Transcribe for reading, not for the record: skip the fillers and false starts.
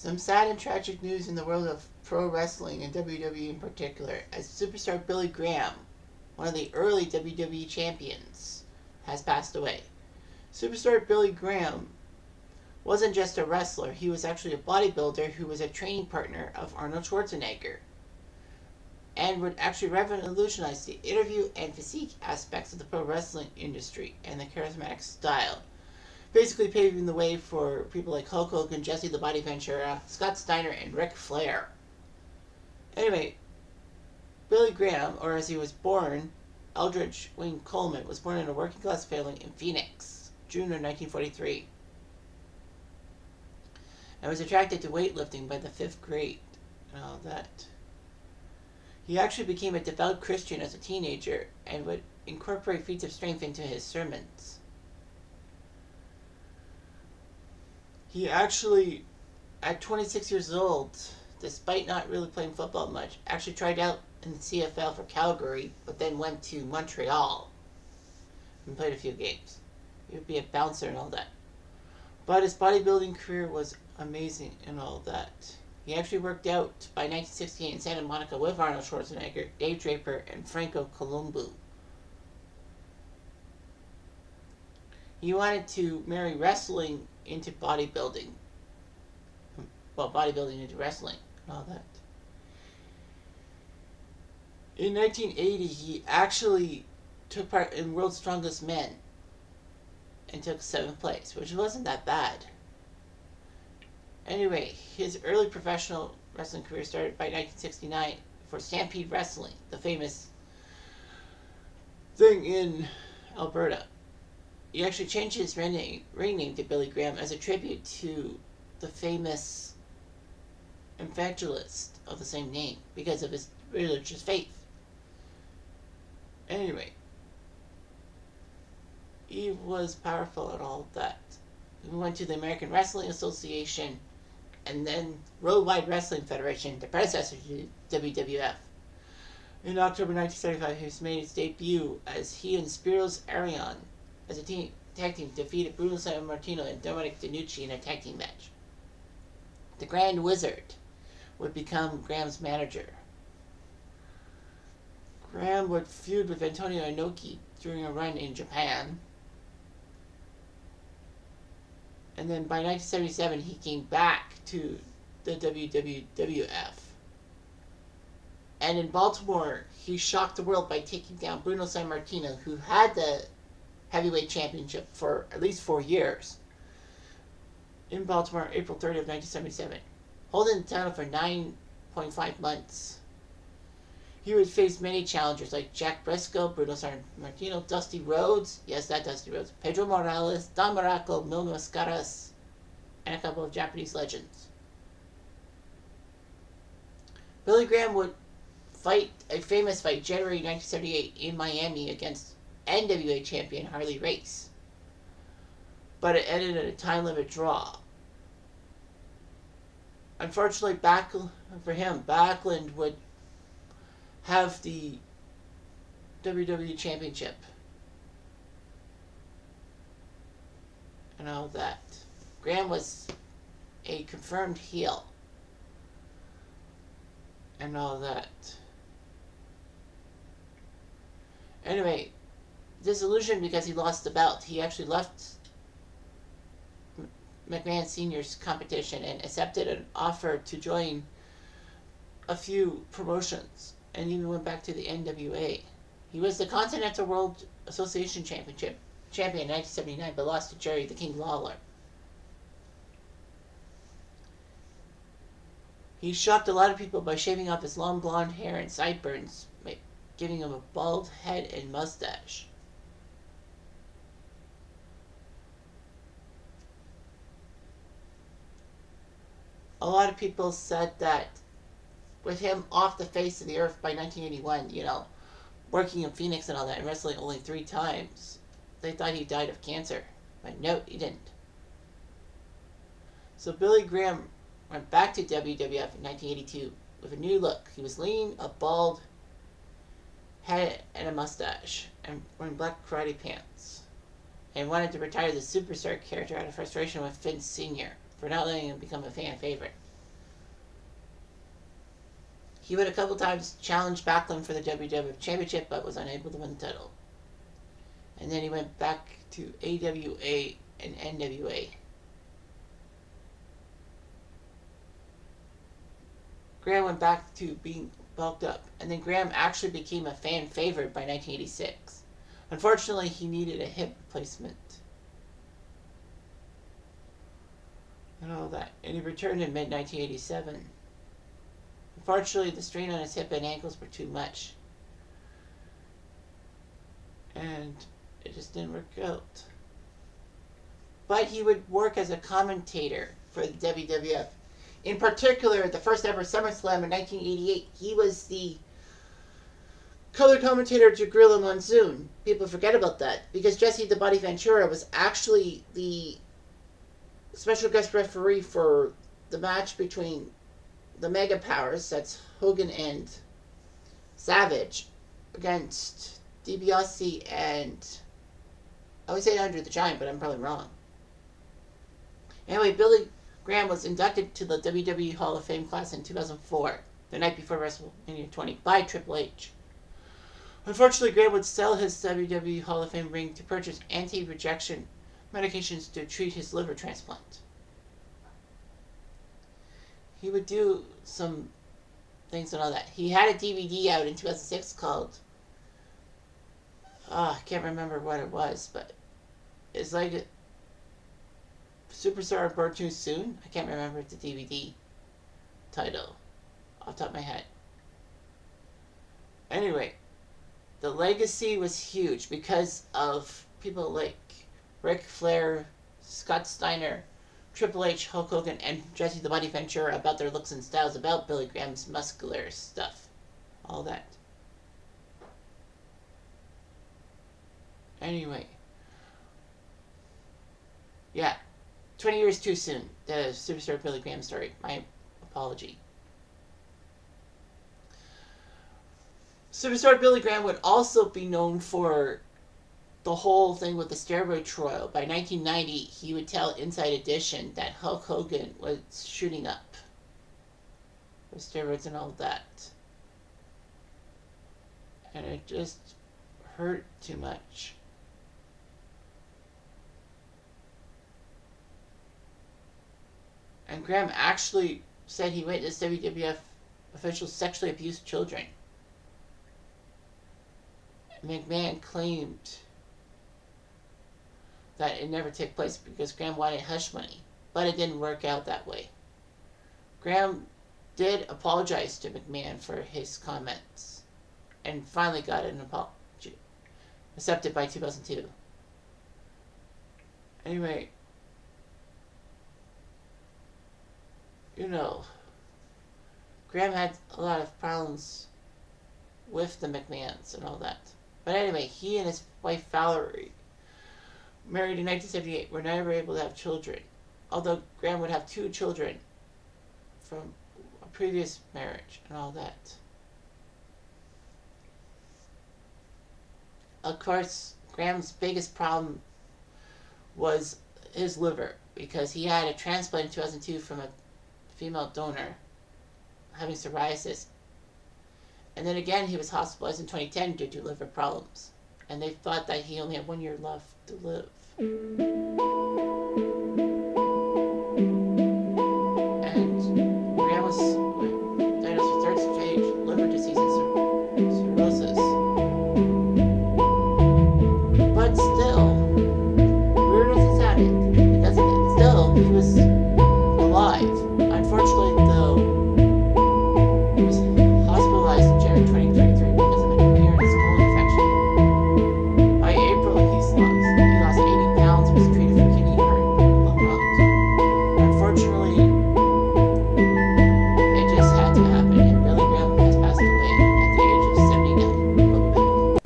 Some sad and tragic news in the world of pro wrestling and WWE in particular, as superstar Billy Graham, one of the early WWE champions, has passed away. Superstar Billy Graham wasn't just a wrestler, he was actually a bodybuilder who was a training partner of Arnold Schwarzenegger and would actually revolutionize the interview and physique aspects of the pro wrestling industry and the charismatic style, basically paving the way for people like Hulk Hogan, Jesse the Body Ventura, Scott Steiner, and Ric Flair. Anyway, Billy Graham, or as he was born, Eldridge Wayne Coleman, was born in a working class family in Phoenix, June of 1943, and was attracted to weightlifting by the 5th grade and all that. He actually became a devout Christian as a teenager and would incorporate feats of strength into his sermons. He actually, at 26 years old, despite not really playing football much, actually tried out in the CFL for Calgary, but then went to Montreal and played a few games. He would be a bouncer and all that. But his bodybuilding career was amazing and all that. He actually worked out by 1968 in Santa Monica with Arnold Schwarzenegger, Dave Draper, and Franco Columbu. He wanted to marry wrestling into bodybuilding. Well, bodybuilding into wrestling and all that. In 1980, he actually took part in World's Strongest Men and took 7th place, which wasn't that bad. Anyway, his early professional wrestling career started by 1969 for Stampede Wrestling, the famous thing in Alberta. He actually changed his ring name to Billy Graham as a tribute to the famous evangelist of the same name because of his religious faith. Anyway, he was powerful at all that. He went to the American Wrestling Association and then Worldwide Wrestling Federation, the predecessor to WWF. In October 1975, he made his debut as he and Spiros Arion as a tag team defeated Bruno Sammartino and Dominic DeNucci in a tag team match. The Grand Wizard would become Graham's manager. Graham would feud with Antonio Inoki during a run in Japan. And then by 1977, he came back to the WWF. And in Baltimore, he shocked the world by taking down Bruno Sammartino, who had the heavyweight championship for at least 4 years. In Baltimore, April 30th of 1977. Holding the title for 9.5 months. He would face many challengers like Jack Briscoe, Bruno Sammartino, Dusty Rhodes, yes, that Dusty Rhodes, Pedro Morales, Don Muraco, Mil Mascaras, and a couple of Japanese legends. Billy Graham would fight a famous fight January 1978 in Miami against NWA champion Harley Race, but it ended in a time limit draw. Unfortunately, for him, Backlund would have the WWE Championship and all that. Graham was a confirmed heel and all that. Anyway, disillusioned because he lost the belt, he actually left McMahon Sr.'s competition and accepted an offer to join a few promotions and even went back to the NWA. He was the Continental World Association champion in 1979, but lost to Jerry the King Lawler. He shocked a lot of people by shaving off his long blonde hair and sideburns, giving him a bald head and mustache. A lot of people said that with him off the face of the earth by 1981, working in Phoenix and all that, and wrestling only 3 times, they thought he died of cancer. But no, he didn't. So Billy Graham went back to WWF in 1982 with a new look. He was lean, a bald head, and a mustache, and wearing black karate pants, and wanted to retire the superstar character out of frustration with Vince Sr. for not letting him become a fan favorite. He would a couple times challenge Backlund for the WWF Championship, but was unable to win the title. And then he went back to AWA and NWA. Graham went back to being bulked up, and then Graham actually became a fan favorite by 1986. Unfortunately, he needed a hip replacement. And all that. And he returned in mid-1987. Unfortunately, the strain on his hip and ankles were too much. And it just didn't work out. But he would work as a commentator for the WWF. In particular, the first ever SummerSlam in 1988, he was the color commentator to Gorilla Monsoon. People forget about that, because Jesse the Body Ventura was actually the special guest referee for the match between the Mega Powers, that's Hogan and Savage, against DiBiase and, I would say Andre the Giant, but I'm probably wrong. Anyway, Billy Graham was inducted to the WWE Hall of Fame class in 2004, the night before WrestleMania 20, by Triple H. Unfortunately, Graham would sell his WWE Hall of Fame ring to purchase anti-rejection medications to treat his liver transplant. He would do some things and all that. He had a DVD out in 2006 called, I can't remember what it was, but it's like Superstar Born Too Soon. I can't remember the DVD title off the top of my head. Anyway, the legacy was huge because of people like Ric Flair, Scott Steiner, Triple H, Hulk Hogan, and Jesse the Body Ventura about their looks and styles, about Billy Graham's muscular stuff. All that. Anyway. Yeah. 20 years too soon. The Superstar Billy Graham story. My apology. Superstar Billy Graham would also be known for the whole thing with the steroid trial. By 1990, he would tell Inside Edition that Hulk Hogan was shooting up with steroids and all that. And it just hurt too much. And Graham actually said he witnessed WWF officials sexually abuse children. McMahon claimed that it never took place because Graham wanted hush money, but it didn't work out that way. Graham did apologize to McMahon for his comments and finally got an apology accepted by 2002. Anyway, you know, Graham had a lot of problems with the McMahons and all that. But anyway, he and his wife Valerie, married in 1978, were never able to have children. Although Graham would have 2 children from a previous marriage and all that. Of course, Graham's biggest problem was his liver, because he had a transplant in 2002 from a female donor having psoriasis. And then again, he was hospitalized in 2010 due to liver problems. And they thought that he only had 1 year left to live.